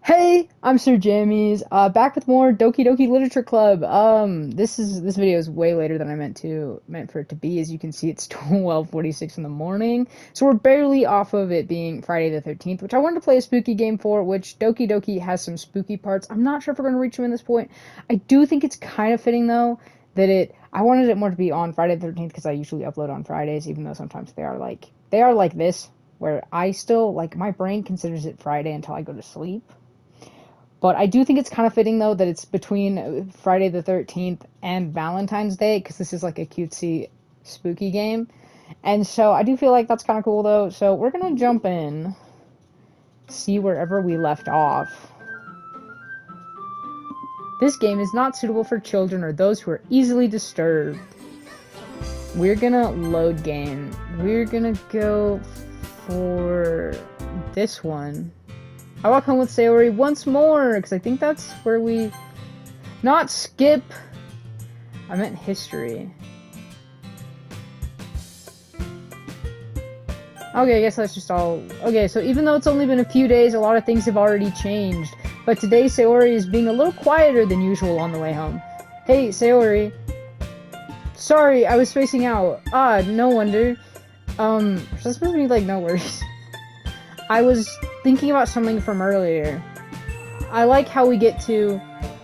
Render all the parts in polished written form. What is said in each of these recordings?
Hey, I'm Sir Jammies, back with more Doki Doki Literature Club. This video is way later than I meant for it to be. As you can see, it's 12:46 in the morning, so we're barely off of it being Friday the 13th, which I wanted to play a spooky game for, which Doki Doki has some spooky parts. I'm not sure if we're going to reach them in this point. I do think it's kind of fitting, though, that I wanted it more to be on Friday the 13th, because I usually upload on Fridays, even though sometimes they are like this, where I still, like, my brain considers it Friday until I go to sleep. But I do think it's kind of fitting, though, that it's between Friday the 13th and Valentine's Day, because this is like a cutesy, spooky game. And so I do feel like that's kind of cool, though. So we're going to jump in, see wherever we left off. This game is not suitable for children or those who are easily disturbed. We're going to load game. We're going to go for this one. I walk home with Sayori once more, because I think that's where we... Not skip. I meant history. Okay, I guess that's just all... Okay, so even though it's only been a few days, a lot of things have already changed. But today, Sayori is being a little quieter than usual on the way home. Hey, Sayori. Sorry, I was spacing out. Ah, no wonder. That's supposed to be like, no worries. I was thinking about something from earlier. I like how we get to...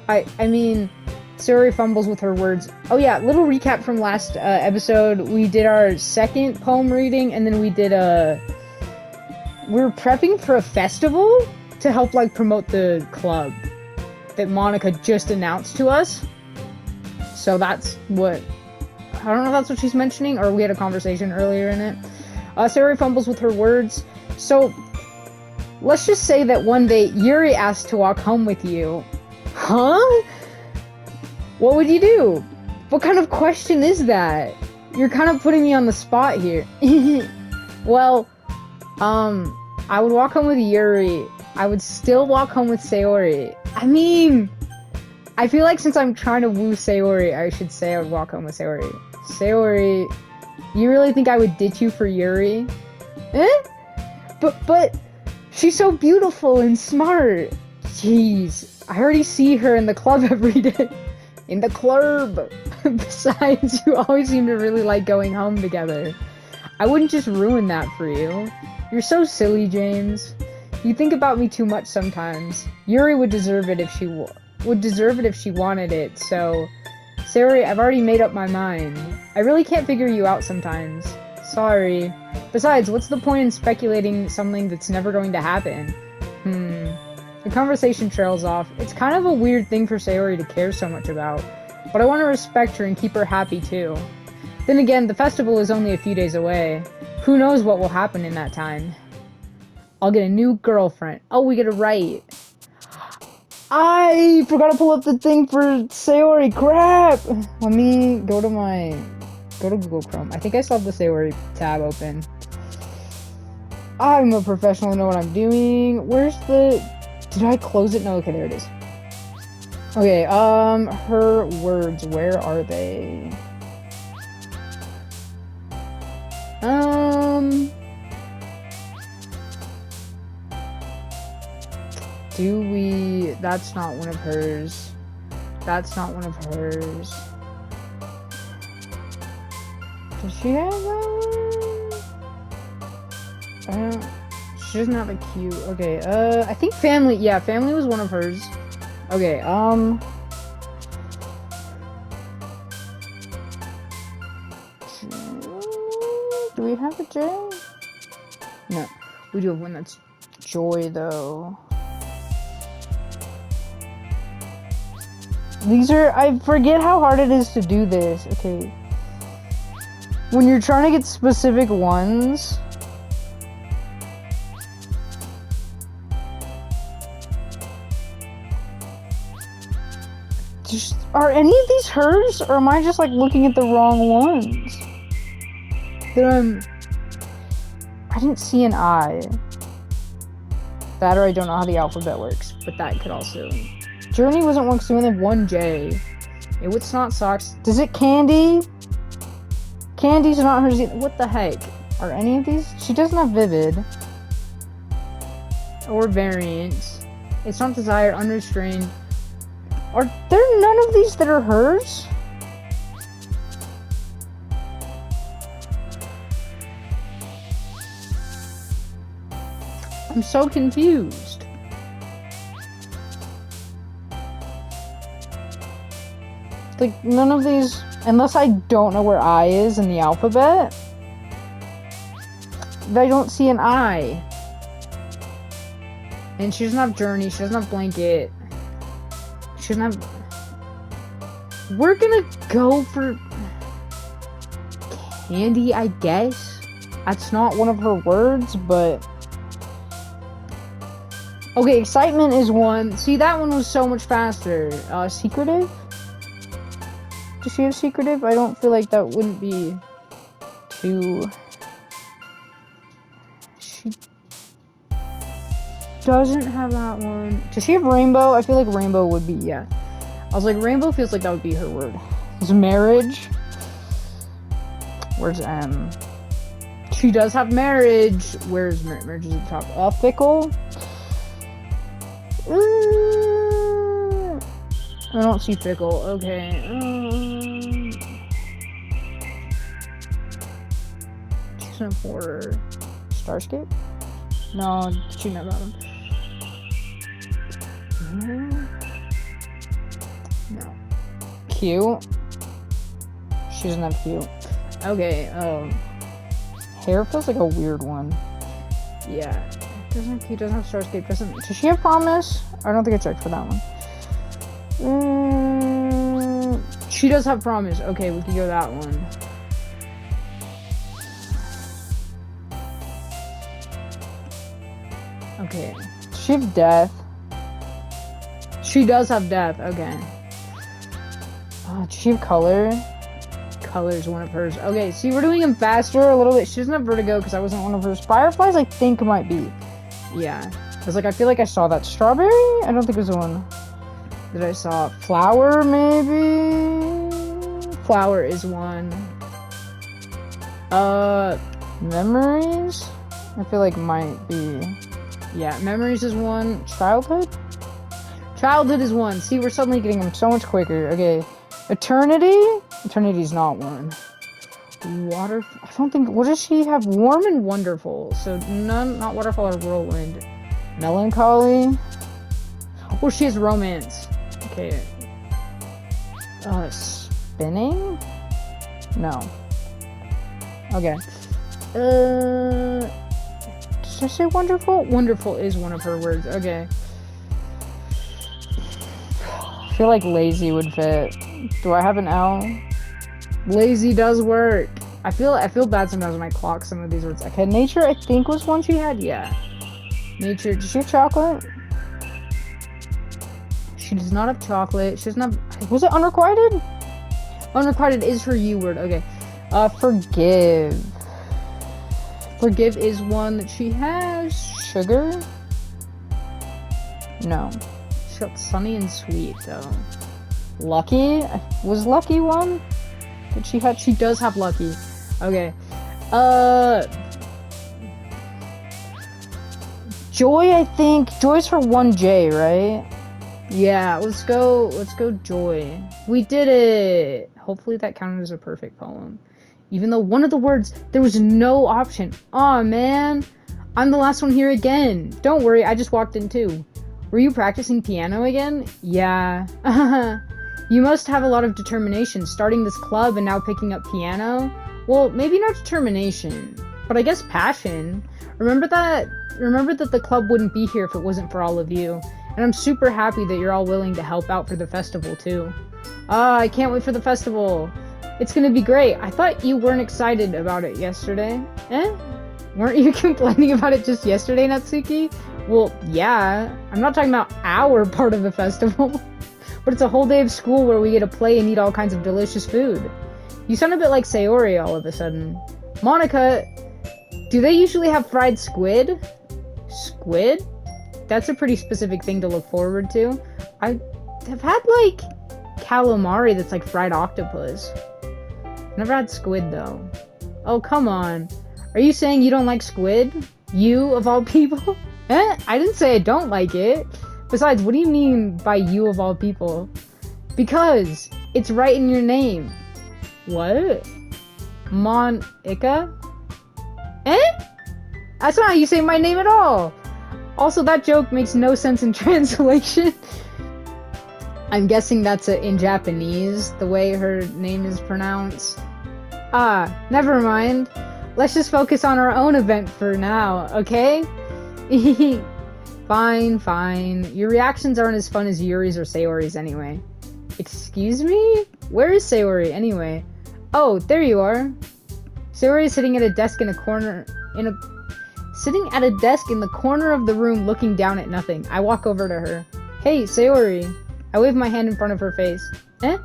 I mean, Sayori fumbles with her words. Oh yeah, little recap from last episode. We did our second poem reading, and then we did we were prepping for a festival to help, like, promote the club that Monica just announced to us. So that's what... I don't know if that's what she's mentioning, or we had a conversation earlier in it. Sayori fumbles with her words. So... let's just say that one day Yuri asked to walk home with you. Huh? What would you do? What kind of question is that? You're kind of putting me on the spot here. Well, I would walk home with Yuri. I would still walk home with Sayori. I mean, I feel like since I'm trying to woo Sayori, I should say I would walk home with Sayori. Sayori, you really think I would ditch you for Yuri? Eh? But... she's so beautiful and smart. Jeez, I already see her in the club every day. In the club. Besides, you always seem to really like going home together. I wouldn't just ruin that for you. You're so silly, James. You think about me too much sometimes. Yuri would deserve it if she wanted it. So, Sayori, I've already made up my mind. I really can't figure you out sometimes. Sorry. Besides, what's the point in speculating something that's never going to happen? The conversation trails off. It's kind of a weird thing for Sayori to care so much about, but I want to respect her and keep her happy too. Then again, the festival is only a few days away. Who knows what will happen in that time? I'll get a new girlfriend. Oh, we get a right. I forgot to pull up the thing for Sayori. Crap! Let me go to Google Chrome. I think I still have the Sayori tab open. I'm a professional, I know what I'm doing. Where's the... did I close it? No, okay, there it is. Okay, her words, where are they? Do we... that's not one of hers. That's not one of hers. Does she have that one? She doesn't have a cue. Okay, I think family. Yeah, family was one of hers. Okay, do we have a J? No, we do have one that's joy, though. These are... I forget how hard it is to do this. Okay. When you're trying to get specific ones... are any of these hers? Or am I just, like, looking at the wrong ones? I didn't see an I. That, or I don't know how the alphabet works. But that could also... Journey wasn't one, because we only have one J. It's not socks. Does it candy? Candy's not hers either. What the heck? Are any of these? She doesn't have vivid. Or variants. It's not desire, unrestrained. Are there none of these that are hers? I'm so confused. Like, none of these, unless I don't know where I is in the alphabet, I don't see an I. And she doesn't have journey, she doesn't have blanket. She doesn't have... We're gonna go for... candy, I guess? That's not one of her words, but... Okay, excitement is one. See, that one was so much faster. Secretive? Does she have secretive? I don't feel like that wouldn't be too... She doesn't have that one. Does she have rainbow? I feel like rainbow would be, yeah. I was like, rainbow feels like that would be her word. It's marriage. Where's M? She does have marriage. Where's marriage is at the top? Fickle? I don't see fickle. Okay. She's for Starscape? No, she never got him. No. Cute. She doesn't have cute. Okay, hair feels like a weird one. Yeah. Doesn't have cute, doesn't have Starscape, does she have promise? I don't think I checked for that one. She does have promise. Okay, we can go that one. Okay. Does she have death? She does have death. Okay. Does she have color? Color is one of hers. Okay, see, we're doing them faster a little bit. She doesn't have vertigo because that wasn't one of hers. Fireflies, I think, might be. Yeah. I was like, I feel like I saw that. Strawberry? I don't think it was the one that I saw. Flower, maybe? Flower is one. Memories? I feel like might be. Yeah, memories is one. Childhood? Childhood is one. See, we're suddenly getting them so much quicker. Okay. Eternity? Eternity's not one. Water... I don't think... What does she have? Warm and wonderful. So, none... Not waterfall or whirlwind. Melancholy? Oh, she has romance. Okay. Spinning? No. Okay. Did I say wonderful? Wonderful is one of her words. Okay. I feel like lazy would fit. Do I have an L? Lazy does work. I feel bad sometimes when I clock some of these words. Okay, nature I think was one she had. Yeah. Nature. Does she have chocolate? She does not have chocolate. She doesn't have... Was it unrequited? Unrequited is her U word. Okay. Forgive. Forgive is one that she has. Sugar? No. She got sunny and sweet, though. Lucky? Was lucky one? That she had? She does have lucky. Okay. Joy, I think. Joy's for 1J, right? Yeah, let's go Joy. We did it! Hopefully that counted as a perfect poem. Even though one of the words, there was no option. Aw, man. I'm the last one here again. Don't worry, I just walked in too. Were you practicing piano again? Yeah. You must have a lot of determination, starting this club and now picking up piano. Well, maybe not determination, but I guess passion. Remember that the club wouldn't be here if it wasn't for all of you. And I'm super happy that you're all willing to help out for the festival too. I can't wait for the festival. It's gonna be great. I thought you weren't excited about it yesterday. Weren't you complaining about it just yesterday, Natsuki? Well, yeah. I'm not talking about our part of the festival. But it's a whole day of school where we get to play and eat all kinds of delicious food. You sound a bit like Sayori all of a sudden. Monica, do they usually have fried squid? Squid? That's a pretty specific thing to look forward to. I have had, like, calamari that's like fried octopus. Never had squid, though. Oh, come on. Are you saying you don't like squid? You, of all people? I didn't say I don't like it. Besides, what do you mean by you of all people? Because it's right in your name. What? Monica? Eh? That's not how you say my name at all. Also, that joke makes no sense in translation. I'm guessing that's in Japanese, the way her name is pronounced. Ah, never mind. Let's just focus on our own event for now, okay? Fine, fine. Your reactions aren't as fun as Yuri's or Sayori's anyway. Excuse me? Where is Sayori anyway? Oh, there you are. Sayori is sitting at a desk in a corner sitting at a desk in the corner of the room looking down at nothing. I walk over to her. Hey, Sayori. I wave my hand in front of her face. Eh?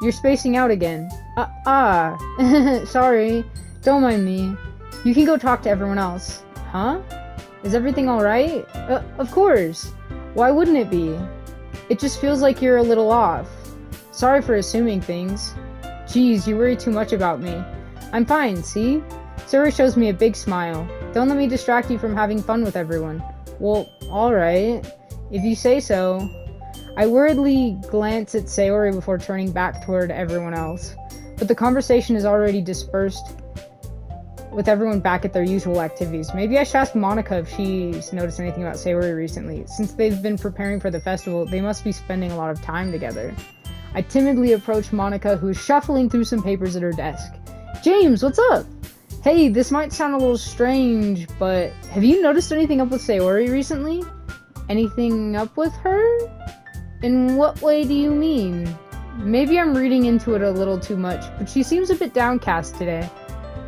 You're spacing out again. Sorry. Don't mind me. You can go talk to everyone else. Huh? Is everything alright? Of course. Why wouldn't it be? It just feels like you're a little off. Sorry for assuming things. Geez, you worry too much about me. I'm fine, see? Sayori shows me a big smile. Don't let me distract you from having fun with everyone. Well, alright. If you say so. I worriedly glance at Sayori before turning back toward everyone else. But the conversation is already dispersed with everyone back at their usual activities. Maybe I should ask Monica if she's noticed anything about Sayori recently. Since they've been preparing for the festival, they must be spending a lot of time together. I timidly approach Monica, who is shuffling through some papers at her desk. James, what's up? Hey, this might sound a little strange, but have you noticed anything up with Sayori recently? Anything up with her? In what way do you mean? Maybe I'm reading into it a little too much, but she seems a bit downcast today.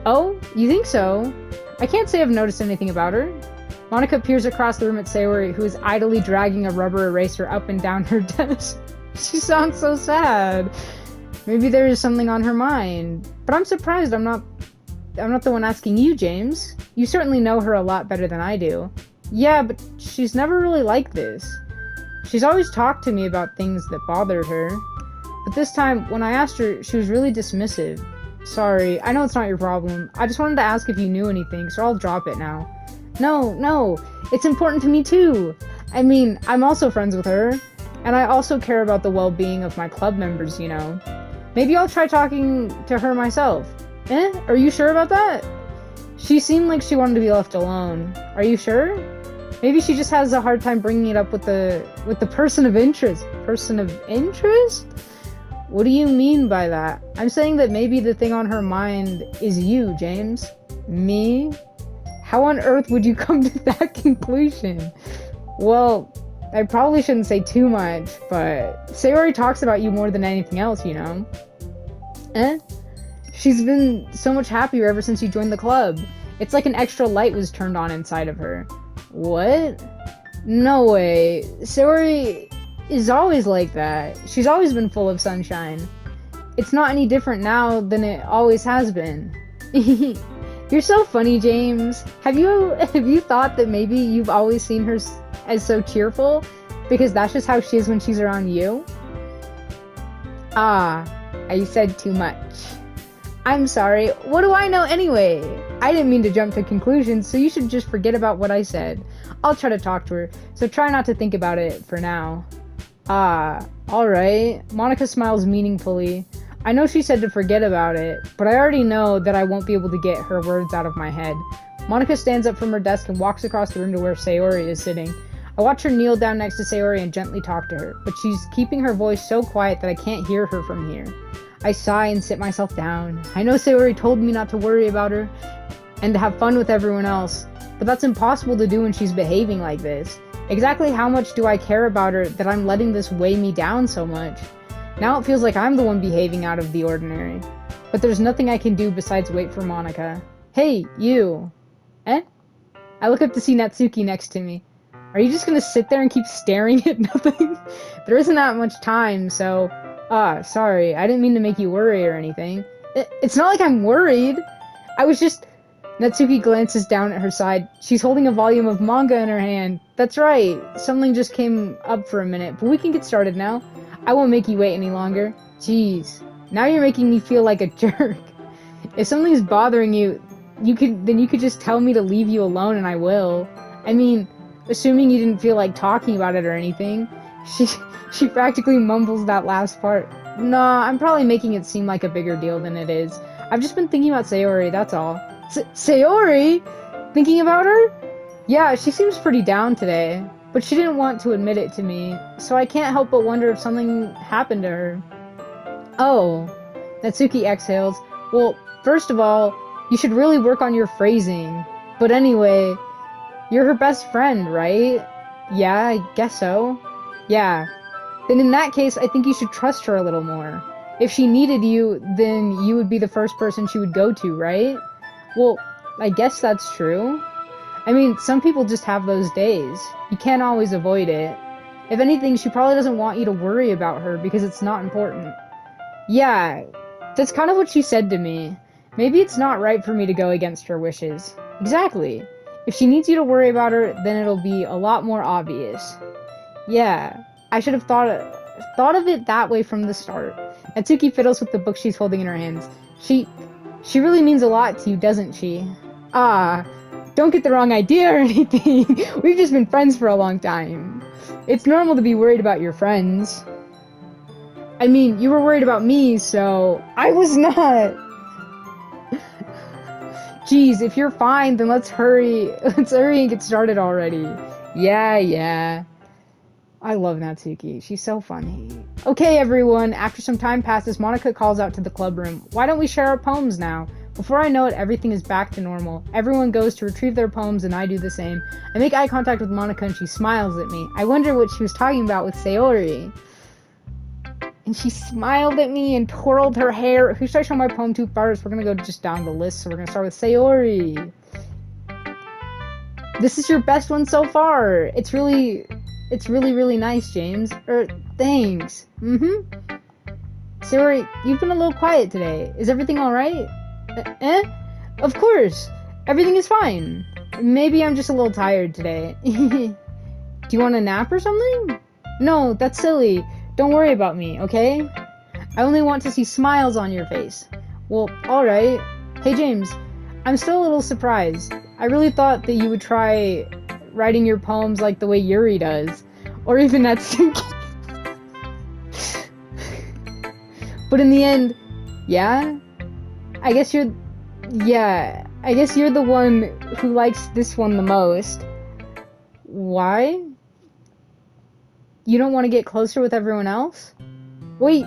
Oh, you think so? I can't say I've noticed anything about her. Monica peers across the room at Sayori, who is idly dragging a rubber eraser up and down her desk. She sounds so sad. Maybe there is something on her mind. But I'm surprised I'm not the one asking you, James. You certainly know her a lot better than I do. Yeah, but she's never really like this. She's always talked to me about things that bothered her. But this time, when I asked her, she was really dismissive. Sorry, I know it's not your problem. I just wanted to ask if you knew anything, so I'll drop it now. No, it's important to me too. I mean, I'm also friends with her, and I also care about the well-being of my club members, you know. Maybe I'll try talking to her myself. Are you sure about that? She seemed like she wanted to be left alone. Are you sure? Maybe she just has a hard time bringing it up with the person of interest. Person of interest? What do you mean by that? I'm saying that maybe the thing on her mind is you, James. Me? How on earth would you come to that conclusion? Well, I probably shouldn't say too much, but Sayori talks about you more than anything else, you know? She's been so much happier ever since you joined the club. It's like an extra light was turned on inside of her. What? No way. Sayori is always like that. She's always been full of sunshine. It's not any different now than it always has been. You're so funny, James. Have you thought that maybe you've always seen her as so cheerful? Because that's just how she is when she's around you? I said too much. I'm sorry. What do I know anyway? I didn't mean to jump to conclusions, so you should just forget about what I said. I'll try to talk to her, so try not to think about it for now. Alright. Monica smiles meaningfully. I know she said to forget about it, but I already know that I won't be able to get her words out of my head. Monica stands up from her desk and walks across the room to where Sayori is sitting. I watch her kneel down next to Sayori and gently talk to her, but she's keeping her voice so quiet that I can't hear her from here. I sigh and sit myself down. I know Sayori told me not to worry about her and to have fun with everyone else, but that's impossible to do when she's behaving like this. Exactly how much do I care about her that I'm letting this weigh me down so much? Now it feels like I'm the one behaving out of the ordinary. But there's nothing I can do besides wait for Monica. Hey, you. I look up to see Natsuki next to me. Are you just gonna sit there and keep staring at nothing? There isn't that much time, so... sorry, I didn't mean to make you worry or anything. It's not like I'm worried. I was just... Natsuki glances down at her side. She's holding a volume of manga in her hand. That's right, something just came up for a minute, but we can get started now. I won't make you wait any longer. Jeez, now you're making me feel like a jerk. If something's bothering you, you could just tell me to leave you alone and I will. I mean, assuming you didn't feel like talking about it or anything. She practically mumbles that last part. Nah, I'm probably making it seem like a bigger deal than it is. I've just been thinking about Sayori, that's all. Sayori? Thinking about her? Yeah, she seems pretty down today, but she didn't want to admit it to me, so I can't help but wonder if something happened to her. Oh, Natsuki exhales. Well, first of all, you should really work on your phrasing. But anyway, you're her best friend, right? Yeah, I guess so. Yeah. Then in that case, I think you should trust her a little more. If she needed you, then you would be the first person she would go to, right? Well, I guess that's true. I mean, some people just have those days. You can't always avoid it. If anything, she probably doesn't want you to worry about her because it's not important. Yeah, that's kind of what she said to me. Maybe it's not right for me to go against her wishes. Exactly. If she needs you to worry about her, then it'll be a lot more obvious. Yeah, I should have thought of it that way from the start. Natsuki fiddles with the book she's holding in her hands. She really means a lot to you, doesn't she? Ah, don't get the wrong idea or anything. We've just been friends for a long time. It's normal to be worried about your friends. I mean, you were worried about me, so... I was not! Jeez, if you're fine, then let's hurry. Let's hurry and get started already. Yeah. I love Natsuki. She's so funny. Okay, everyone. After some time passes, Monika calls out to the club room. Why don't we share our poems now? Before I know it, everything is back to normal. Everyone goes to retrieve their poems, and I do the same. I make eye contact with Monika, and she smiles at me. I wonder what she was talking about with Sayori. And she smiled at me and twirled her hair. Who should I show my poem to first? We're gonna go just down the list, so we're gonna start with Sayori. This is your best one so far. It's really nice, James. Thanks. Sayori, you've been a little quiet today. Is everything alright? Of course. Everything is fine. Maybe I'm just a little tired today. Do you want a nap or something? No, that's silly. Don't worry about me, okay? I only want to see smiles on your face. Well, alright. Hey, James. I'm still a little surprised. I really thought that you would try writing your poems like the way Yuri does. Or even Natsuki. But in the end, yeah? I guess you're the one who likes this one the most. Why? You don't want to get closer with everyone else? Wait,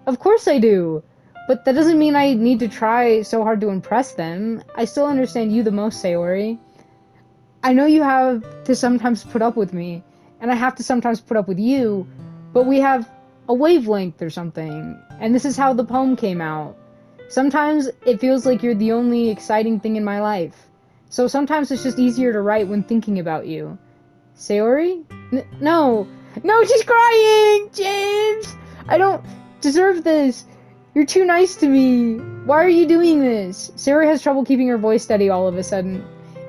of course I do. But that doesn't mean I need to try so hard to impress them. I still understand you the most, Sayori. I know you have to sometimes put up with me, and I have to sometimes put up with you, but we have a wavelength or something, and this is how the poem came out. Sometimes it feels like you're the only exciting thing in my life. So sometimes it's just easier to write when thinking about you. Sayori? No, she's crying! James! I don't deserve this. You're too nice to me. Why are you doing this? Sayori has trouble keeping her voice steady all of a sudden.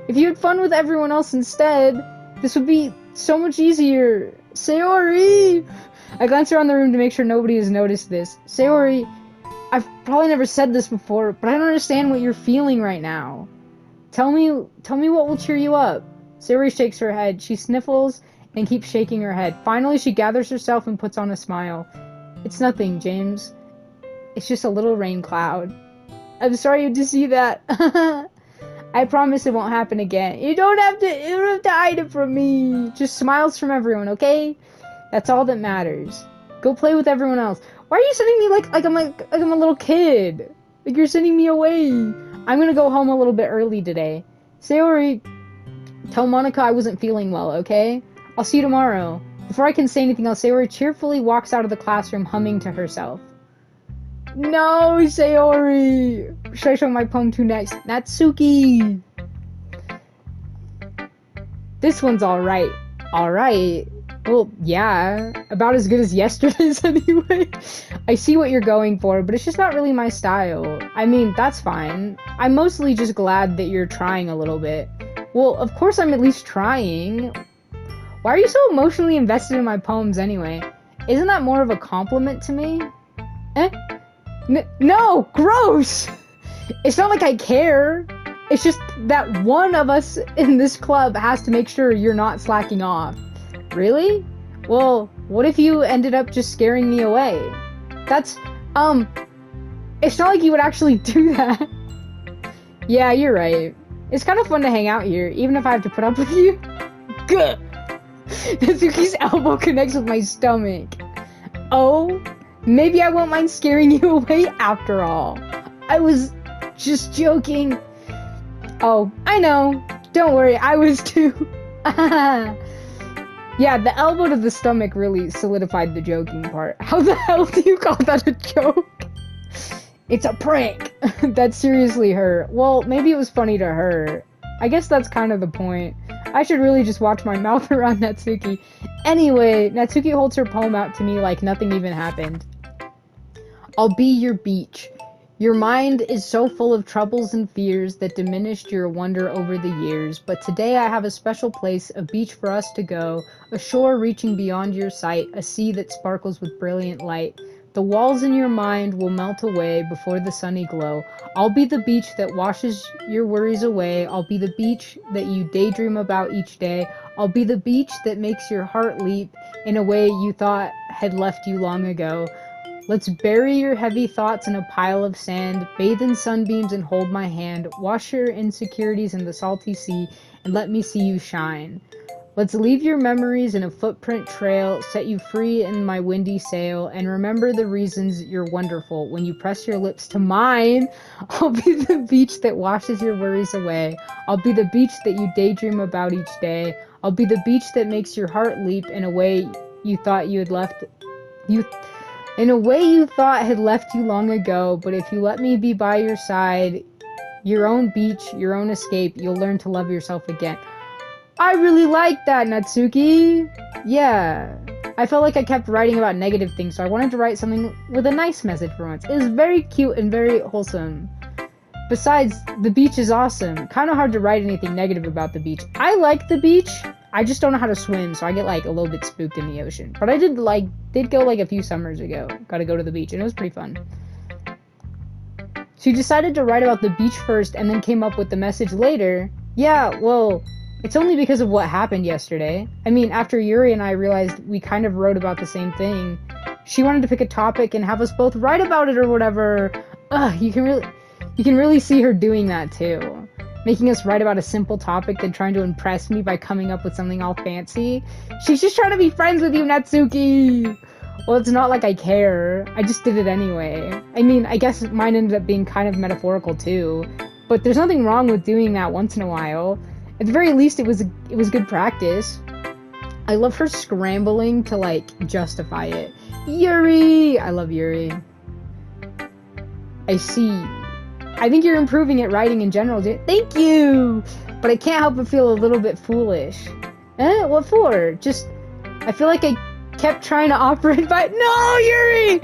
If you had fun with everyone else instead, this would be so much easier. Sayori! I glance around the room to make sure nobody has noticed this. Sayori, I've probably never said this before, but I don't understand what you're feeling right now. Tell me what will cheer you up. Sayori shakes her head. She sniffles and keeps shaking her head. Finally, she gathers herself and puts on a smile. It's nothing, James. It's just a little rain cloud. I'm sorry you had to see that. I promise it won't happen again. You don't have to hide it from me. Just smiles from everyone, okay? That's all that matters. Go play with everyone else. Why are you sending me like I'm a little kid? Like you're sending me away. I'm gonna go home a little bit early today. Sayori, tell Monika I wasn't feeling well, okay? I'll see you tomorrow. Before I can say anything else, Sayori cheerfully walks out of the classroom humming to herself. No, Sayori! Should I show my poem to next? Natsuki! This one's alright. Alright? Well, yeah. About as good as yesterday's anyway. I see what you're going for, but it's just not really my style. I mean, that's fine. I'm mostly just glad that you're trying a little bit. Well, of course I'm at least trying. Why are you so emotionally invested in my poems anyway? Isn't that more of a compliment to me? No! Gross! It's not like I care. It's just that one of us in this club has to make sure you're not slacking off. Really? Well, what if you ended up just scaring me away? That's, it's not like you would actually do that. Yeah, you're right. It's kind of fun to hang out here, even if I have to put up with you. Gah! Natsuki's elbow connects with my stomach. Oh, maybe I won't mind scaring you away after all. I was just joking. Oh, I know. Don't worry, I was too. Yeah, the elbow to the stomach really solidified the joking part. How the hell do you call that a joke? It's a prank. That seriously hurt. Well, maybe it was funny to her. I guess that's kind of the point. I should really just watch my mouth around Natsuki. Anyway, Natsuki holds her poem out to me like nothing even happened. I'll be your beach. Your mind is so full of troubles and fears that diminished your wonder over the years, but today I have a special place, a beach for us to go, a shore reaching beyond your sight, a sea that sparkles with brilliant light. The walls in your mind will melt away before the sunny glow. I'll be the beach that washes your worries away. I'll be the beach that you daydream about each day. I'll be the beach that makes your heart leap in a way you thought had left you long ago. Let's bury your heavy thoughts in a pile of sand, bathe in sunbeams and hold my hand, wash your insecurities in the salty sea, and let me see you shine. Let's leave your memories in a footprint trail, set you free in my windy sail, and remember the reasons you're wonderful. When you press your lips to mine, I'll be the beach that washes your worries away. I'll be the beach that you daydream about each day. I'll be the beach that makes your heart leap in a way you thought you had left you in a way you thought had left you long ago, but if you let me be by your side, your own beach, your own escape, you'll learn to love yourself again. I really like that, Natsuki! Yeah. I felt like I kept writing about negative things, so I wanted to write something with a nice message for once. It was very cute and very wholesome. Besides, the beach is awesome. Kind of hard to write anything negative about the beach. I like the beach. I just don't know how to swim, so I get like a little bit spooked in the ocean. But I did go like a few summers ago. Got to go to the beach, and it was pretty fun. She decided to write about the beach first, and then came up with the message later. Yeah, well, it's only because of what happened yesterday. I mean, after Yuri and I realized we kind of wrote about the same thing, she wanted to pick a topic and have us both write about it or whatever. Ugh, you can really see her doing that too. Making us write about a simple topic, then trying to impress me by coming up with something all fancy. She's just trying to be friends with you, Natsuki! Well, it's not like I care. I just did it anyway. I mean, I guess mine ended up being kind of metaphorical too. But there's nothing wrong with doing that once in a while. At the very least, it was good practice. I love her scrambling to, like, justify it. Yuri! I love Yuri. I see. I think you're improving at writing in general, dude. Thank you! But I can't help but feel a little bit foolish. What for? Just, I feel like I kept trying to operate by— No, Yuri!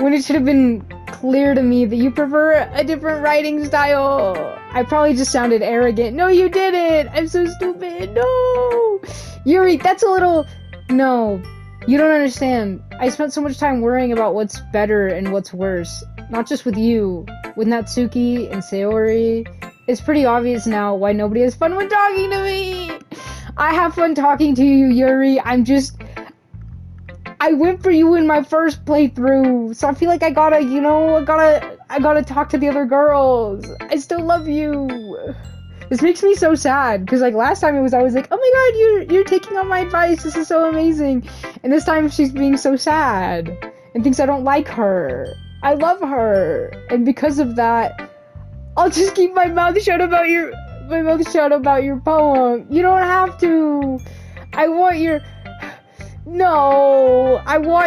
When it should have been clear to me that you prefer a different writing style. I probably just sounded arrogant. No, you didn't! I'm so stupid! No! Yuri, that's a little— No. You don't understand. I spent so much time worrying about what's better and what's worse. Not just with you. With Natsuki and Sayori. It's pretty obvious now why nobody has fun when talking to me! I have fun talking to you, Yuri. I went for you in my first playthrough, so I feel like I gotta talk to the other girls. I still love you. This makes me so sad, because like last time I was like, oh my god, you're taking on my advice, this is so amazing. And this time she's being so sad, and thinks I don't like her. I love her, and because of that, I'll just keep my mouth shut about your poem. You don't have to. I want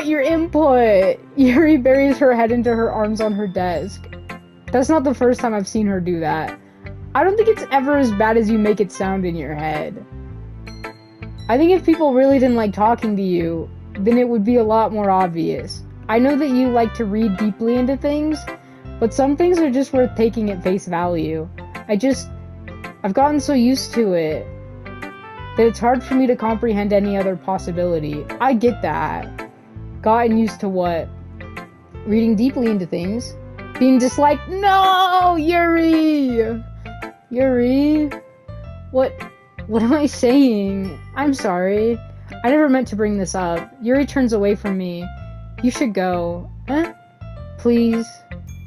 your input. Yuri buries her head into her arms on her desk. That's not the first time I've seen her do that. I don't think it's ever as bad as you make it sound in your head. I think if people really didn't like talking to you, then it would be a lot more obvious. I know that you like to read deeply into things, but some things are just worth taking at face value. I've gotten so used to it that it's hard for me to comprehend any other possibility. I get that. Gotten used to what? Reading deeply into things? Being disliked? No, Yuri! Yuri? What am I saying? I'm sorry. I never meant to bring this up. Yuri turns away from me. You should go. Huh? Please.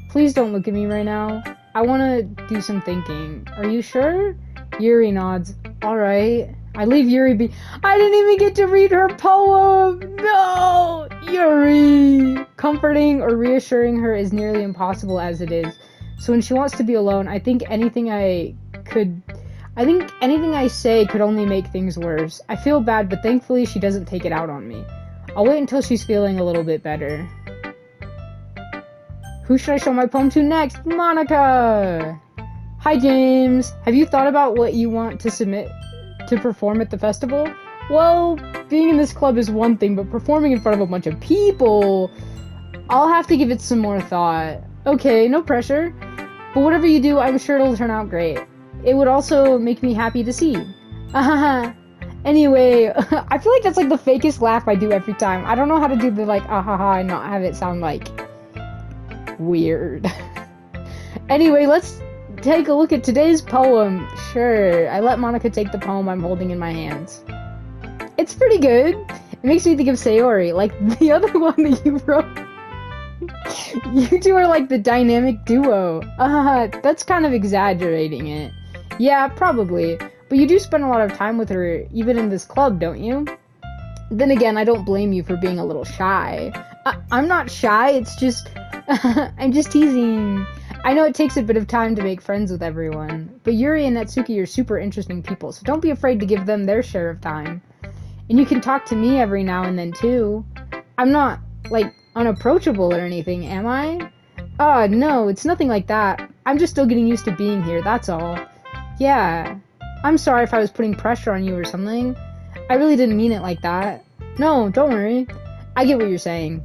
Please don't look at me right now. I want to do some thinking. Are you sure? Yuri nods. Alright. I leave Yuri be- I didn't even get to read her poem! No! Yuri! Comforting or reassuring her is nearly impossible as it is. So when she wants to be alone, I think anything I say could only make things worse. I feel bad, but thankfully she doesn't take it out on me. I'll wait until she's feeling a little bit better. Who should I show my poem to next? Monica! Hi, James. Have you thought about what you want to submit to perform at the festival? Well, being in this club is one thing, but performing in front of a bunch of people... I'll have to give it some more thought. Okay, no pressure. But whatever you do, I'm sure it'll turn out great. It would also make me happy to see. Anyway, I feel like that's like the fakest laugh I do every time. I don't know how to do the like and not have it sound like weird. Anyway, let's take a look at today's poem. Sure, I let Monica take the poem I'm holding in my hands. It's pretty good. It makes me think of Sayori, like the other one that you wrote. You two are like the dynamic duo. That's kind of exaggerating it. Yeah, probably. But you do spend a lot of time with her, even in this club, don't you? Then again, I don't blame you for being a little shy. I'm not shy, it's just... I'm just teasing. I know it takes a bit of time to make friends with everyone, but Yuri and Natsuki are super interesting people, so don't be afraid to give them their share of time. And you can talk to me every now and then, too. I'm not, like, unapproachable or anything, am I? No, it's nothing like that. I'm just still getting used to being here, that's all. Yeah. I'm sorry if I was putting pressure on you or something. I really didn't mean it like that. No, don't worry. I get what you're saying.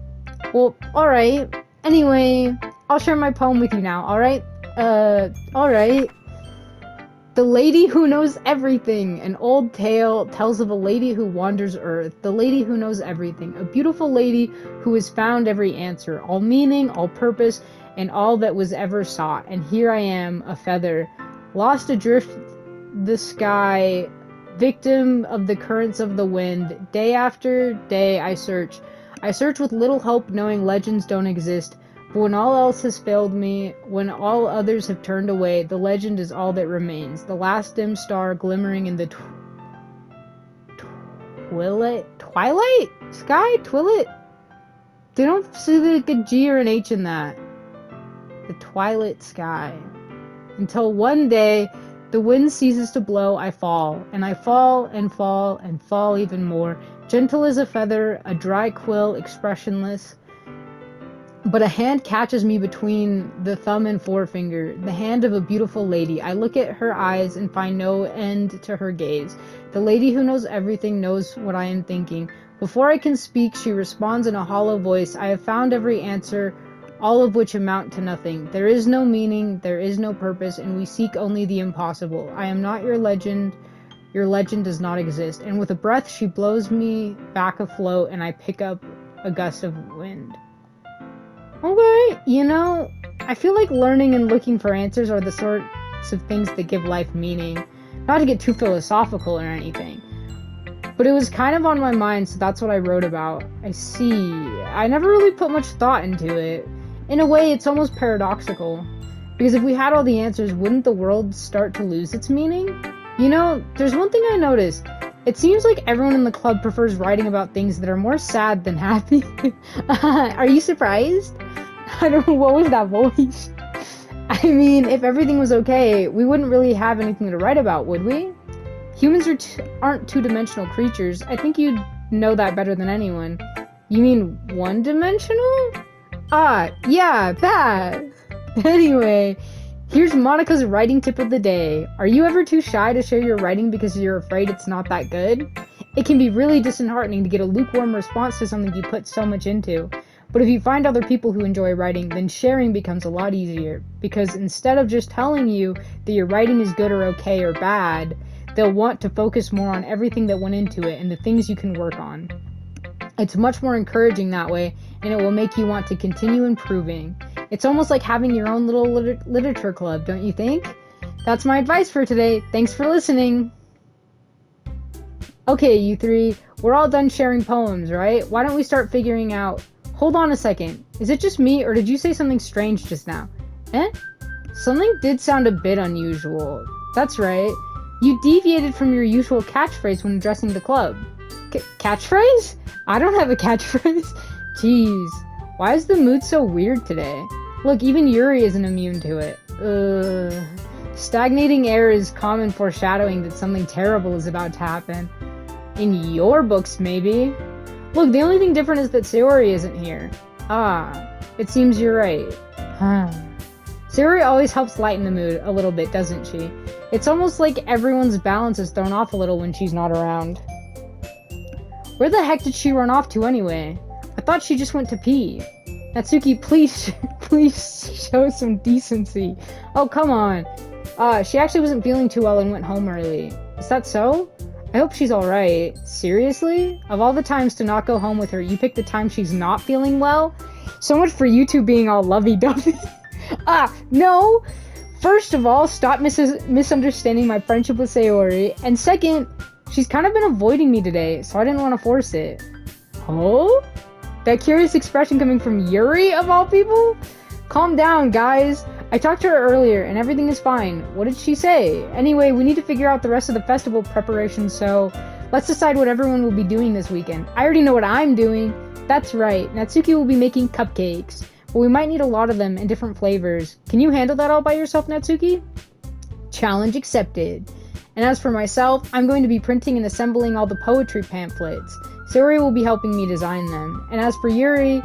Well, alright. Anyway, I'll share my poem with you now, alright? Alright. The Lady Who Knows Everything. An old tale tells of a lady who wanders Earth. The lady who knows everything. A beautiful lady who has found every answer. All meaning, all purpose, and all that was ever sought. And here I am, a feather. Lost adrift the sky, victim of the currents of the wind. Day after day I search. I search with little hope, knowing legends don't exist. But when all else has failed me, when all others have turned away, the legend is all that remains. The last dim star glimmering in the twilight sky? Twilight? They don't see like a G or an H in that. The twilight sky. Until one day, the wind ceases to blow, I fall. And I fall and fall and fall even more. Gentle as a feather, a dry quill, expressionless. But a hand catches me between the thumb and forefinger. The hand of a beautiful lady. I look at her eyes and find no end to her gaze. The lady who knows everything knows what I am thinking. Before I can speak, she responds in a hollow voice. I have found every answer, all of which amount to nothing. There is no meaning, there is no purpose, and we seek only the impossible. I am not your legend. Your legend does not exist. And with a breath, she blows me back afloat, and I pick up a gust of wind. Okay, you know, I feel like learning and looking for answers are the sorts of things that give life meaning. Not to get too philosophical or anything. But it was kind of on my mind, so that's what I wrote about. I see. I never really put much thought into it. In a way, it's almost paradoxical. Because if we had all the answers, wouldn't the world start to lose its meaning? You know, there's one thing I noticed. It seems like everyone in the club prefers writing about things that are more sad than happy. Are you surprised? I don't know, what was that voice? I mean, if everything was okay, we wouldn't really have anything to write about, would we? Humans aren't two-dimensional creatures. I think you'd know that better than anyone. You mean one-dimensional? Yeah, that. Anyway, here's Monica's writing tip of the day. Are you ever too shy to share your writing because you're afraid it's not that good? It can be really disheartening to get a lukewarm response to something you put so much into. But if you find other people who enjoy writing, then sharing becomes a lot easier. Because instead of just telling you that your writing is good or okay or bad, they'll want to focus more on everything that went into it and the things you can work on. It's much more encouraging that way, and it will make you want to continue improving. It's almost like having your own little literature club, don't you think? That's my advice for today. Thanks for listening. Okay, you three, we're all done sharing poems, right? Why don't we start figuring out... Hold on a second. Is it just me, or did you say something strange just now? Eh? Something did sound a bit unusual. That's right. You deviated from your usual catchphrase when addressing the club. Catchphrase? I don't have a catchphrase. Jeez. Why is the mood so weird today? Look, even Yuri isn't immune to it. Stagnating air is common foreshadowing that something terrible is about to happen. In your books, maybe? Look, the only thing different is that Sayori isn't here. Ah, it seems you're right. Sayori always helps lighten the mood a little bit, doesn't she? It's almost like everyone's balance is thrown off a little when she's not around. Where the heck did she run off to anyway? I thought she just went to pee. Natsuki, please show some decency. Oh, come on. She actually wasn't feeling too well and went home early. Is that so? I hope she's alright. Seriously? Of all the times to not go home with her, you picked the time she's not feeling well? So much for you two being all lovey-dovey. No! First of all, stop misunderstanding my friendship with Sayori. And second, she's kind of been avoiding me today, so I didn't want to force it. Oh? That curious expression coming from Yuri, of all people? Calm down, guys. I talked to her earlier, and everything is fine. What did she say? Anyway, we need to figure out the rest of the festival preparations, so let's decide what everyone will be doing this weekend. I already know what I'm doing. That's right. Natsuki will be making cupcakes, but we might need a lot of them in different flavors. Can you handle that all by yourself, Natsuki? Challenge accepted. And as for myself, I'm going to be printing and assembling all the poetry pamphlets. Sayori will be helping me design them. And as for Yuri,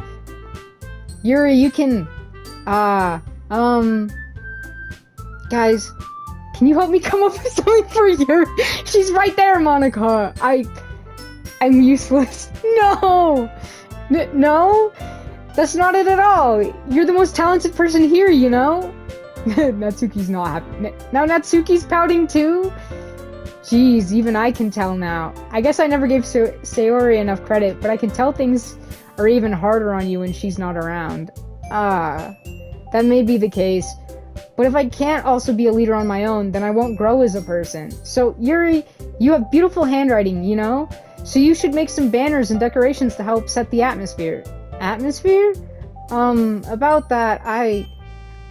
you can... Guys, can you help me come up with something for Yuri? She's right there, Monica. I'm useless. No! No? That's not it at all. You're the most talented person here, you know? Natsuki's not happy. Now Natsuki's pouting too? Jeez, even I can tell now. I guess I never gave Sayori enough credit, but I can tell things are even harder on you when she's not around. That may be the case. But if I can't also be a leader on my own, then I won't grow as a person. So, Yuri, you have beautiful handwriting, you know? So you should make some banners and decorations to help set the atmosphere. Atmosphere? About that, I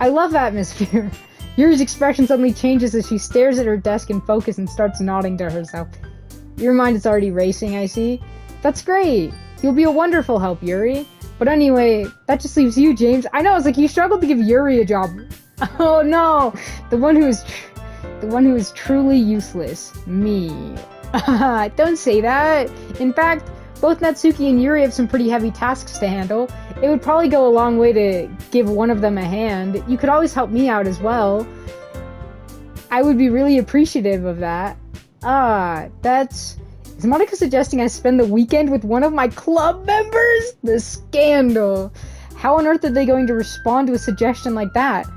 love atmosphere. Yuri's expression suddenly changes as she stares at her desk in focus and starts nodding to herself. Your mind is already racing, I see. That's great. You'll be a wonderful help, Yuri. But anyway, that just leaves you, James. I know, it's like you struggled to give Yuri a job. Oh no! The one who is truly useless. Me. Don't say that. In fact, both Natsuki and Yuri have some pretty heavy tasks to handle. It would probably go a long way to give one of them a hand. You could always help me out as well. I would be really appreciative of that. Is Monica suggesting I spend the weekend with one of my club members? The scandal. How on earth are they going to respond to a suggestion like that?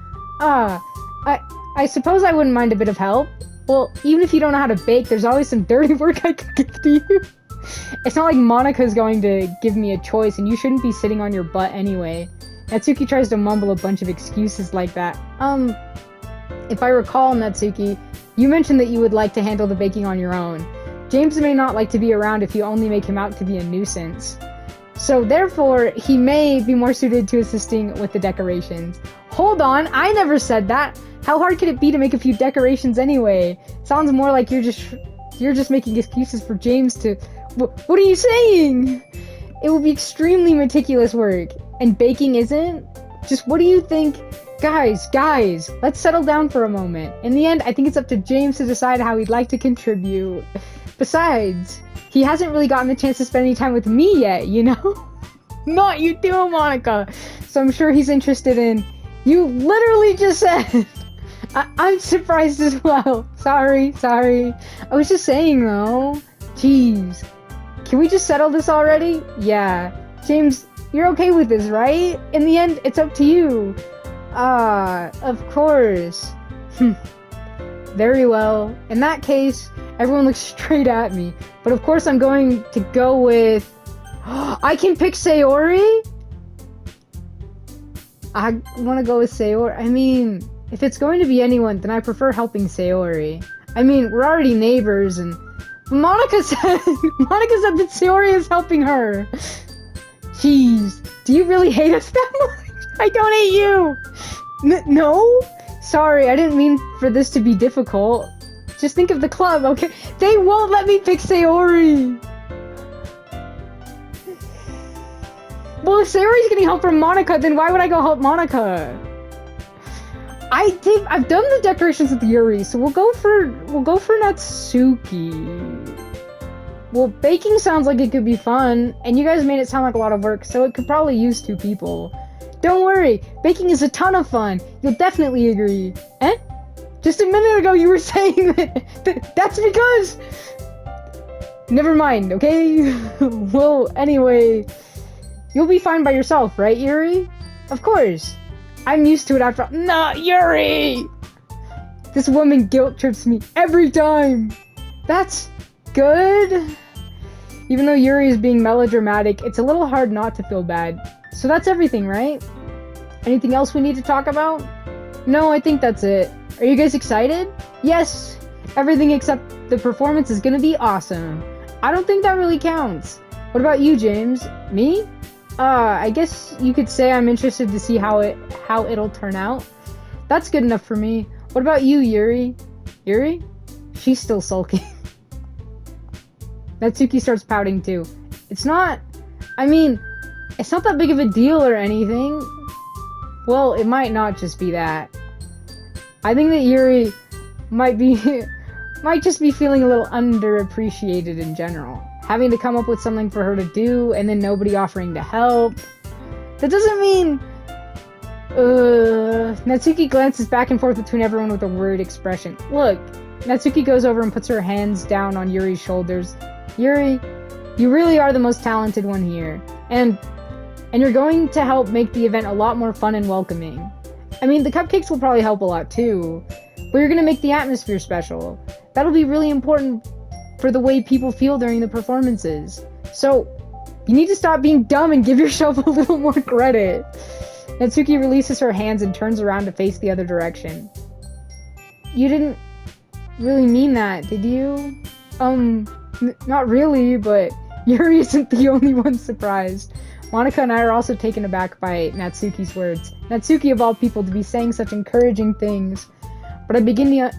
I suppose I wouldn't mind a bit of help. Well, even if you don't know how to bake, there's always some dirty work I could give to you. It's not like Monica's going to give me a choice, and you shouldn't be sitting on your butt anyway. Natsuki tries to mumble a bunch of excuses like that. If I recall, Natsuki, you mentioned that you would like to handle the baking on your own. James may not like to be around if you only make him out to be a nuisance. So therefore, he may be more suited to assisting with the decorations. Hold on, I never said that! How hard could it be to make a few decorations anyway? Sounds more like you're just making excuses for James to... What are you saying? It will be extremely meticulous work. And baking isn't? Just what do you think? Guys, let's settle down for a moment. In the end, I think it's up to James to decide how he'd like to contribute. Besides, he hasn't really gotten the chance to spend any time with me yet, you know? Not you too, Monica. So I'm sure he's interested in... You literally just said... I'm surprised as well. Sorry. I was just saying, though. Jeez. Can we just settle this already? Yeah. James, you're okay with this, right? In the end, it's up to you. Of course. Very well. In that case, everyone looks straight at me. But of course I'm going to go with... I can pick Sayori? I want to go with Sayori. I mean, if it's going to be anyone, then I prefer helping Sayori. I mean, we're already neighbors, and Monica said that Sayori is helping her. Jeez, do you really hate us that much? I don't hate you. No? Sorry, I didn't mean for this to be difficult. Just think of the club, okay? They won't let me pick Sayori. Well, if Sayori's getting help from Monica, then why would I go help Monica? I've done the decorations with Yuri, so we'll go for Natsuki. Well, baking sounds like it could be fun, and you guys made it sound like a lot of work, so it could probably use 2 people. Don't worry, baking is a ton of fun. You'll definitely agree. Eh? Just a minute ago you were saying that that's because... Never mind, okay? Well, anyway, you'll be fine by yourself, right, Yuri? Of course. I'm used to it after all. Not Yuri! This woman guilt trips me every time. That's good. Even though Yuri is being melodramatic, it's a little hard not to feel bad. So that's everything, right? Anything else we need to talk about? No, I think that's it. Are you guys excited? Yes! Everything except the performance is gonna be awesome. I don't think that really counts. What about you, James? Me? I guess you could say I'm interested to see how it'll turn out. That's good enough for me. What about you, Yuri? Yuri? She's still sulking. Natsuki starts pouting too. It's not that big of a deal or anything. Well, it might not just be that. I think that Yuri might just be feeling a little underappreciated in general. Having to come up with something for her to do, and then nobody offering to help. That doesn't mean... Natsuki glances back and forth between everyone with a worried expression. Look, Natsuki goes over and puts her hands down on Yuri's shoulders. Yuri, you really are the most talented one here. And you're going to help make the event a lot more fun and welcoming. I mean, the cupcakes will probably help a lot too. But you're gonna make the atmosphere special. That'll be really important for the way people feel during the performances. So, you need to stop being dumb and give yourself a little more credit. Natsuki releases her hands and turns around to face the other direction. You didn't really mean that, did you? Not really, but Yuri isn't the only one surprised. Monica and I are also taken aback by Natsuki's words. Natsuki, of all people, to be saying such encouraging things. But I begin to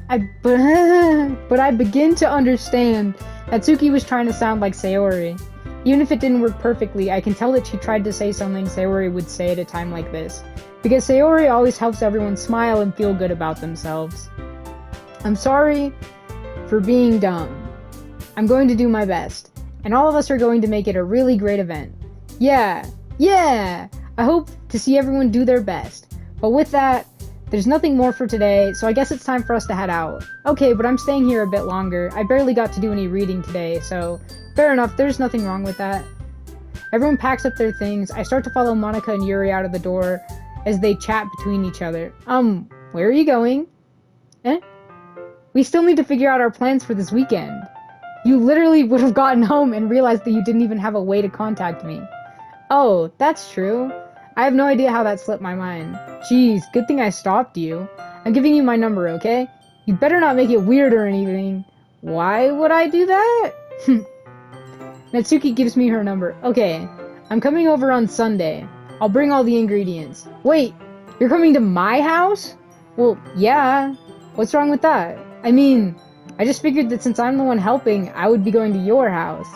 understand. Natsuki was trying to sound like Sayori. Even if it didn't work perfectly, I can tell that she tried to say something Sayori would say at a time like this. Because Sayori always helps everyone smile and feel good about themselves. I'm sorry for being dumb. I'm going to do my best. And all of us are going to make it a really great event. Yeah! I hope to see everyone do their best. But with that, there's nothing more for today, so I guess it's time for us to head out. Okay, but I'm staying here a bit longer. I barely got to do any reading today, so fair enough, there's nothing wrong with that. Everyone packs up their things. I start to follow Monica and Yuri out of the door as they chat between each other. Where are you going? Eh? We still need to figure out our plans for this weekend. You literally would have gotten home and realized that you didn't even have a way to contact me. Oh, that's true. I have no idea how that slipped my mind. Jeez, good thing I stopped you. I'm giving you my number, okay? You better not make it weird or anything. Why would I do that? Natsuki gives me her number. Okay, I'm coming over on Sunday. I'll bring all the ingredients. Wait, you're coming to my house? Well, yeah. What's wrong with that? I mean, I just figured that since I'm the one helping, I would be going to your house.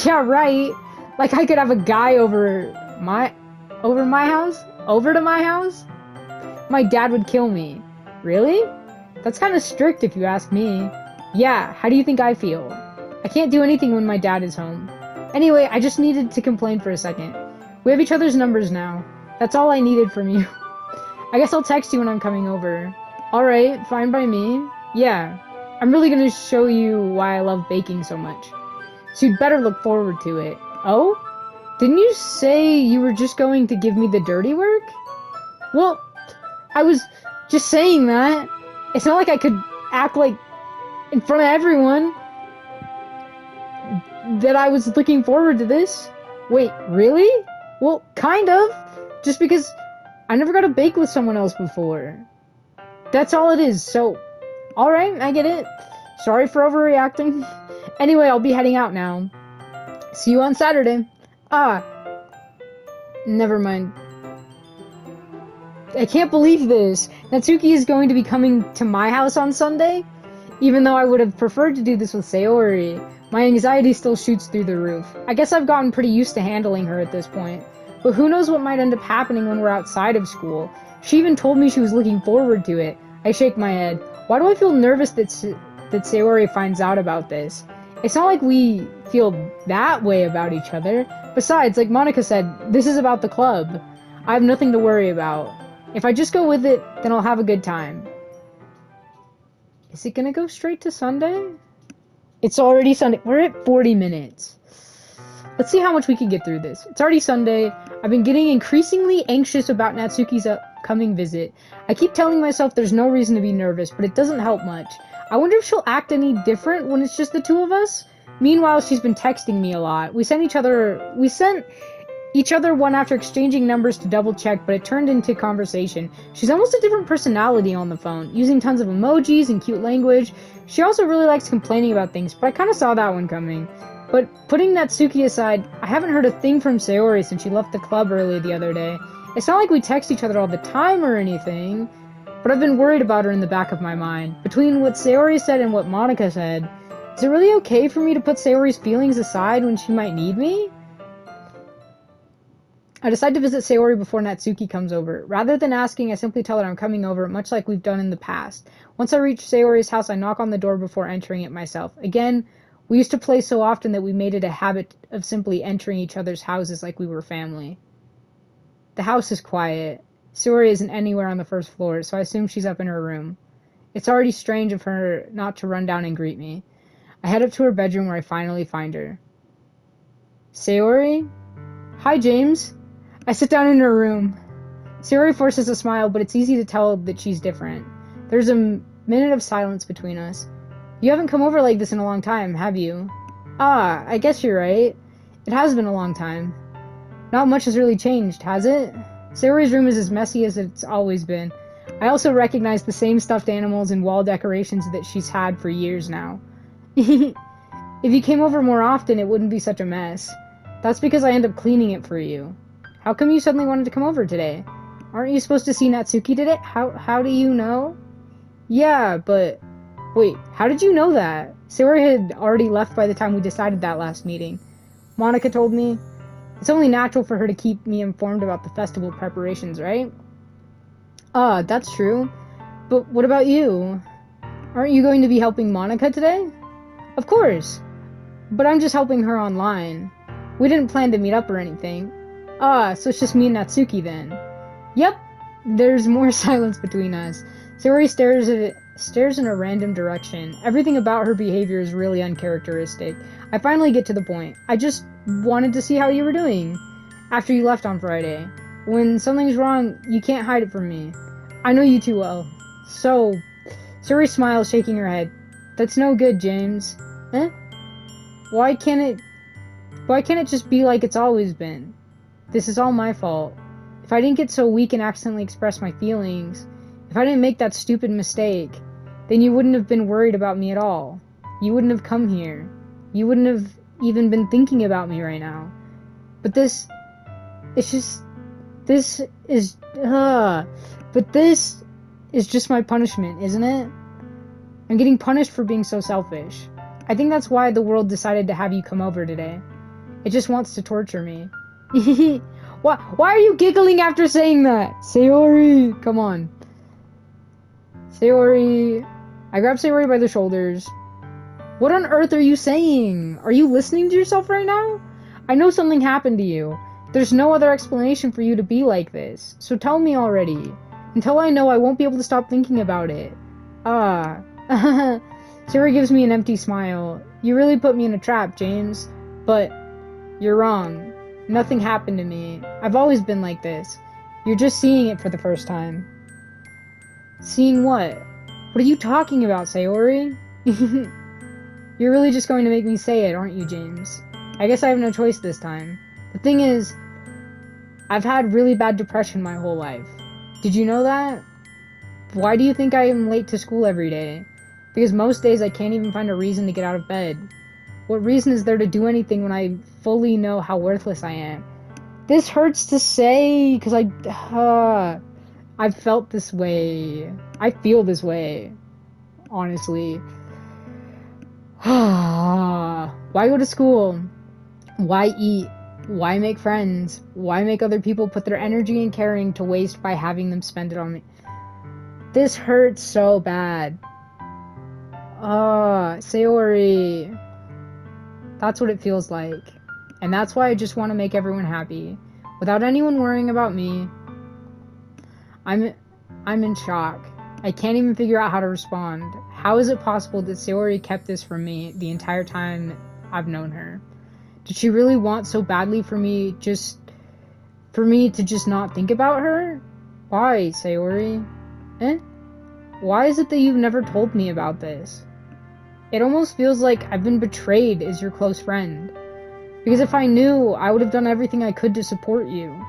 Yeah, right. Like I could have a guy over to my house? My dad would kill me. Really? That's kind of strict if you ask me. Yeah, how do you think I feel? I can't do anything when my dad is home. Anyway, I just needed to complain for a second. We have each other's numbers now. That's all I needed from you. I guess I'll text you when I'm coming over. Alright, fine by me. Yeah, I'm really gonna show you why I love baking so much. So you'd better look forward to it. Oh? Didn't you say you were just going to give me the dirty work? Well, I was just saying that. It's not like I could act like in front of everyone that I was looking forward to this. Wait, really? Well, kind of. Just because I never got to bake with someone else before. That's all it is, so... Alright, I get it. Sorry for overreacting. Anyway, I'll be heading out now. See you on Saturday. Ah. Never mind. I can't believe this. Natsuki is going to be coming to my house on Sunday? Even though I would have preferred to do this with Sayori. My anxiety still shoots through the roof. I guess I've gotten pretty used to handling her at this point. But who knows what might end up happening when we're outside of school. She even told me she was looking forward to it. I shake my head. Why do I feel nervous that Sayori finds out about this? It's not like we feel that way about each other. Besides, like Monica said, this is about the club. I have nothing to worry about. If I just go with it, then I'll have a good time. Is it gonna go straight to Sunday? It's already Sunday. We're at 40 minutes. Let's see how much we can get through this. It's already Sunday. I've been getting increasingly anxious about Natsuki's upcoming visit. I keep telling myself there's no reason to be nervous, but it doesn't help much. I wonder if she'll act any different when it's just the two of us? Meanwhile, she's been texting me a lot. We sent each other one after exchanging numbers to double check, but it turned into conversation. She's almost a different personality on the phone, using tons of emojis and cute language. She also really likes complaining about things, but I kind of saw that one coming. But putting Natsuki aside, I haven't heard a thing from Sayori since she left the club early the other day. It's not like we text each other all the time or anything, but I've been worried about her in the back of my mind. Between what Sayori said and what Monica said, is it really okay for me to put Sayori's feelings aside when she might need me? I decide to visit Sayori before Natsuki comes over. Rather than asking, I simply tell her I'm coming over, much like we've done in the past. Once I reach Sayori's house, I knock on the door before entering it myself. Again, we used to play so often that we made it a habit of simply entering each other's houses like we were family. The house is quiet. Sayori isn't anywhere on the first floor, so I assume she's up in her room. It's already strange of her not to run down and greet me. I head up to her bedroom where I finally find her. Sayori? Hi, James. I sit down in her room. Sayori forces a smile, but it's easy to tell that she's different. There's a minute of silence between us. You haven't come over like this in a long time, have you? Ah, I guess you're right. It has been a long time. Not much has really changed, has it? Sayori's room is as messy as it's always been. I also recognize the same stuffed animals and wall decorations that she's had for years now. If you came over more often, it wouldn't be such a mess. That's because I end up cleaning it for you. How come you suddenly wanted to come over today? Aren't you supposed to see Natsuki today? How do you know? Yeah, but... Wait, how did you know that? Sayori had already left by the time we decided that last meeting. Monica told me. It's only natural for her to keep me informed about the festival preparations, right? Ah, that's true. But what about you? Aren't you going to be helping Monica today? Of course. But I'm just helping her online. We didn't plan to meet up or anything. Ah, so it's just me and Natsuki then. Yep. There's more silence between us. Sayori stares in a random direction. Everything about her behavior is really uncharacteristic. I finally get to the point. I just wanted to see how you were doing after you left on Friday. When something's wrong, you can't hide it from me. I know you too well. So, Sayori smiles, shaking her head. That's no good, James. Eh? Why can't it just be like it's always been? This is all my fault. If I didn't get so weak and accidentally express my feelings, if I didn't make that stupid mistake, then you wouldn't have been worried about me at all. You wouldn't have come here. You wouldn't have even been thinking about me right now. But this is just my punishment, isn't it? I'm getting punished for being so selfish. I think that's why the world decided to have you come over today. It just wants to torture me. Why are you giggling after saying that? Sayori, come on. Sayori. I grab Sayori by the shoulders. What on earth are you saying? Are you listening to yourself right now? I know something happened to you. There's no other explanation for you to be like this. So tell me already. Until I know, I won't be able to stop thinking about it. Ah. Sayori gives me an empty smile. You really put me in a trap, James. But you're wrong. Nothing happened to me. I've always been like this. You're just seeing it for the first time. Seeing what? What are you talking about, Sayori? You're really just going to make me say it, aren't you, James? I guess I have no choice this time. The thing is, I've had really bad depression my whole life. Did you know that? Why do you think I am late to school every day? Because most days I can't even find a reason to get out of bed. What reason is there to do anything when I fully know how worthless I am? This hurts to say, because I've felt this way. I feel this way, honestly. Why go to school? Why eat? Why make friends? Why make other people put their energy and caring to waste by having them spend it on me? This hurts so bad. Sayori. That's what it feels like. And that's why I just want to make everyone happy. Without anyone worrying about me. I'm in shock. I can't even figure out how to respond. How is it possible that Sayori kept this from me the entire time I've known her? Did she really want so badly for me to just not think about her? Why, Sayori? Why is it that you've never told me about this? It almost feels like I've been betrayed as your close friend. Because if I knew, I would have done everything I could to support you.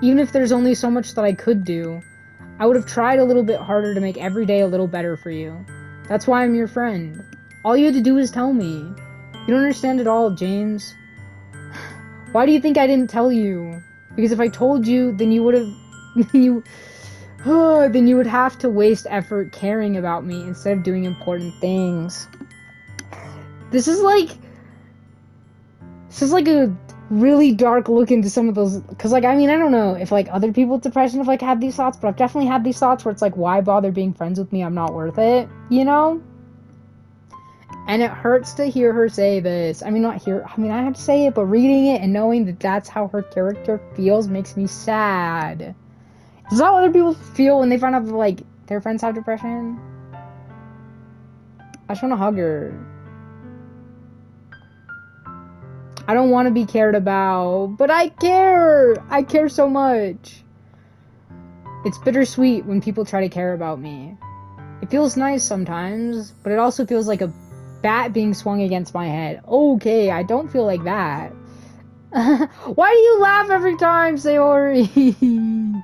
Even if there's only so much that I could do, I would have tried a little bit harder to make every day a little better for you. That's why I'm your friend. All you had to do is tell me. You don't understand at all, James. Why do you think I didn't tell you? Because if I told you, then you would have... then you would have to waste effort caring about me instead of doing important things. This is like a really dark look into some of those, because, like, I mean, I don't know if, like, other people with depression have, like, had these thoughts, but I've definitely had these thoughts where it's like, why bother being friends with me? I'm not worth it, you know? And it hurts to hear her say this. I I have to say it, but reading it and knowing that that's how her character feels makes me sad. Is that how other people feel when they find out that, like, their friends have depression? I just want to hug her. I don't want to be cared about, but I care! I care so much. It's bittersweet when people try to care about me. It feels nice sometimes, but it also feels like a bat being swung against my head. Okay, I don't feel like that. Why do you laugh every time, Sayori?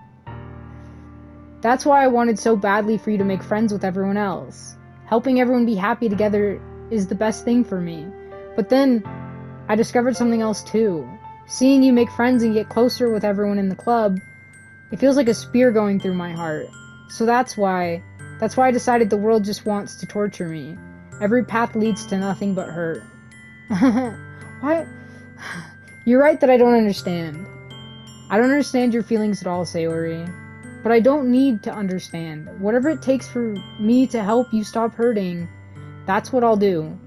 That's why I wanted so badly for you to make friends with everyone else. Helping everyone be happy together is the best thing for me. But then, I discovered something else too. Seeing you make friends and get closer with everyone in the club, it feels like a spear going through my heart. So that's why I decided the world just wants to torture me. Every path leads to nothing but hurt. Why? You're right that I don't understand. I don't understand your feelings at all, Sayori. But I don't need to understand. Whatever it takes for me to help you stop hurting, that's what I'll do.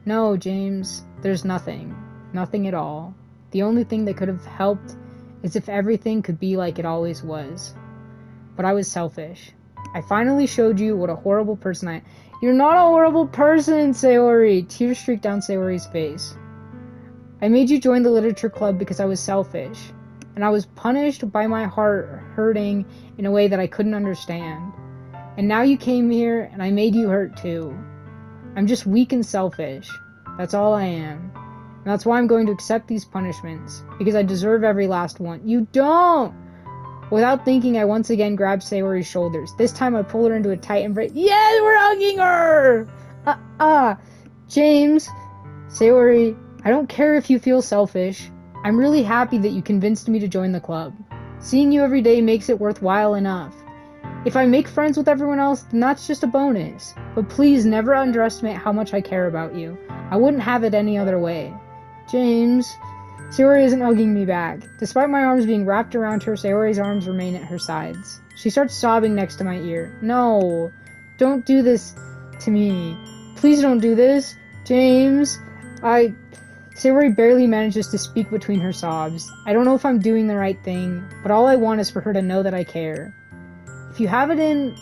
No, James, there's nothing. Nothing at all. The only thing that could have helped is if everything could be like it always was. But I was selfish. I finally showed you what a horrible person I am. You're not a horrible person, Sayori! Tears streaked down Sayori's face. I made you join the literature club because I was selfish. And I was punished by my heart hurting in a way that I couldn't understand. And now you came here and I made you hurt too. I'm just weak and selfish. That's all I am. And that's why I'm going to accept these punishments. Because I deserve every last one. You don't! Without thinking, I once again grabbed Sayori's shoulders. This time I pulled her into a tight embrace. Yes, we're hugging her! James, Sayori, I don't care if you feel selfish. I'm really happy that you convinced me to join the club. Seeing you every day makes it worthwhile enough. If I make friends with everyone else, then that's just a bonus. But please never underestimate how much I care about you. I wouldn't have it any other way. James... Sayori isn't hugging me back. Despite my arms being wrapped around her, Sayori's arms remain at her sides. She starts sobbing next to my ear. No, don't do this to me. Please don't do this. James, Sayori barely manages to speak between her sobs. I don't know if I'm doing the right thing, but all I want is for her to know that I care. If you have it in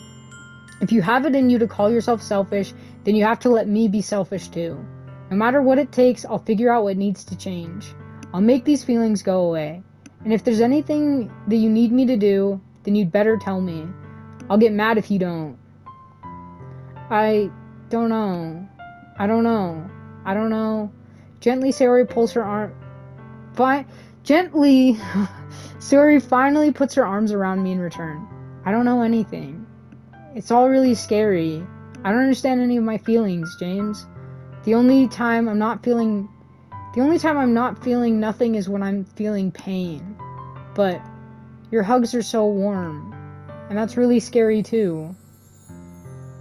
you to call yourself selfish, then you have to let me be selfish too. No matter what it takes, I'll figure out what needs to change. I'll make these feelings go away. And if there's anything that you need me to do, then you'd better tell me. I'll get mad if you don't. I don't know. Gently, Sayori pulls her arm... Gently, Sayori finally puts her arms around me in return. I don't know anything. It's all really scary. I don't understand any of my feelings, James. The only time I'm not feeling nothing is when I'm feeling pain. But your hugs are so warm, and that's really scary too.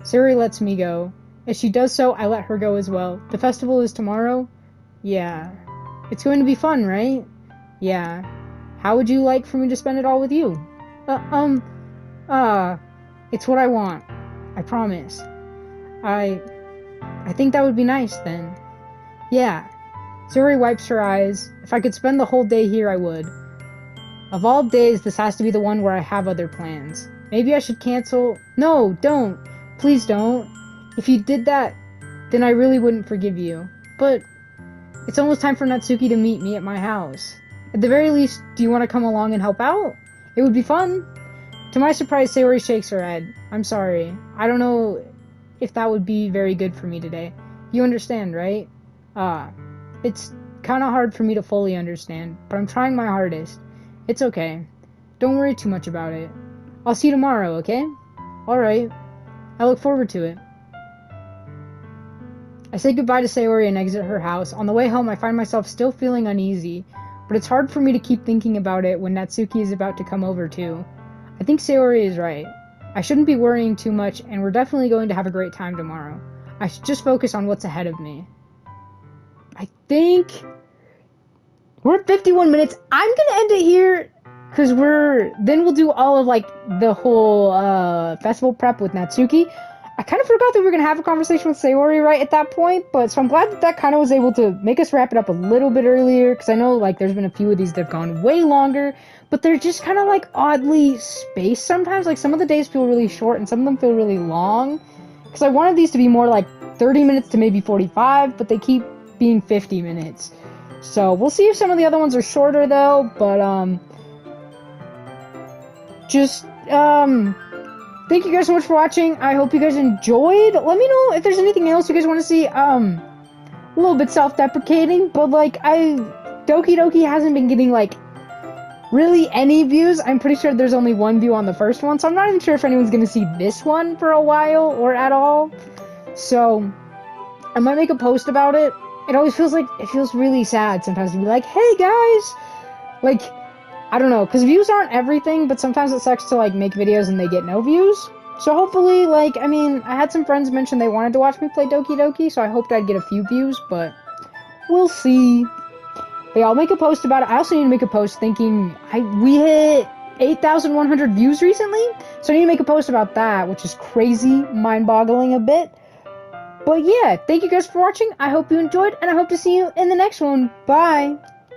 Sayori lets me go. As she does so, I let her go as well. The festival is tomorrow? Yeah. It's going to be fun, right? Yeah. How would you like for me to spend it all with you? It's what I want. I promise. I think that would be nice then. Yeah. Sayori wipes her eyes. If I could spend the whole day here, I would. Of all days, this has to be the one where I have other plans. Maybe I should cancel. No, don't. Please don't. If you did that, then I really wouldn't forgive you. But it's almost time for Natsuki to meet me at my house. At the very least, do you want to come along and help out? It would be fun. To my surprise, Sayori shakes her head. I'm sorry. I don't know if that would be very good for me today. You understand, right? It's kind of hard for me to fully understand, but I'm trying my hardest. It's okay. Don't worry too much about it. I'll see you tomorrow, okay? Alright. I look forward to it. I say goodbye to Sayori and exit her house. On the way home, I find myself still feeling uneasy, but it's hard for me to keep thinking about it when Natsuki is about to come over too. I think Sayori is right. I shouldn't be worrying too much, and we're definitely going to have a great time tomorrow. I should just focus on what's ahead of me. I think we're at 51 minutes. I'm gonna end it here, because then we'll do all of, like, the whole, festival prep with Natsuki. I kind of forgot that we were gonna have a conversation with Sayori right at that point, but so I'm glad that kind of was able to make us wrap it up a little bit earlier, because I know, like, there's been a few of these that have gone way longer, but they're just kind of, like, oddly spaced sometimes. Like, some of the days feel really short, and some of them feel really long, because I wanted these to be more, like, 30 minutes to maybe 45, but they keep being 50 minutes. So, we'll see if some of the other ones are shorter, though, but, thank you guys so much for watching. I hope you guys enjoyed. Let me know if there's anything else you guys want to see. A little bit self-deprecating, but, like, Doki Doki hasn't been getting, like, really any views. I'm pretty sure there's only one view on the first one, so I'm not even sure if anyone's gonna see this one for a while, or at all. So, I might make a post about it. It always feels really sad sometimes to be like, hey guys! Like, I don't know, because views aren't everything, but sometimes it sucks to, like, make videos and they get no views. So hopefully, like, I mean, I had some friends mention they wanted to watch me play Doki Doki, so I hoped I'd get a few views, but we'll see. But yeah, I'll make a post about it. I also need to make a post thinking we hit 8,100 views recently, so I need to make a post about that, which is crazy, mind-boggling a bit. But yeah, thank you guys for watching. I hope you enjoyed, and I hope to see you in the next one. Bye!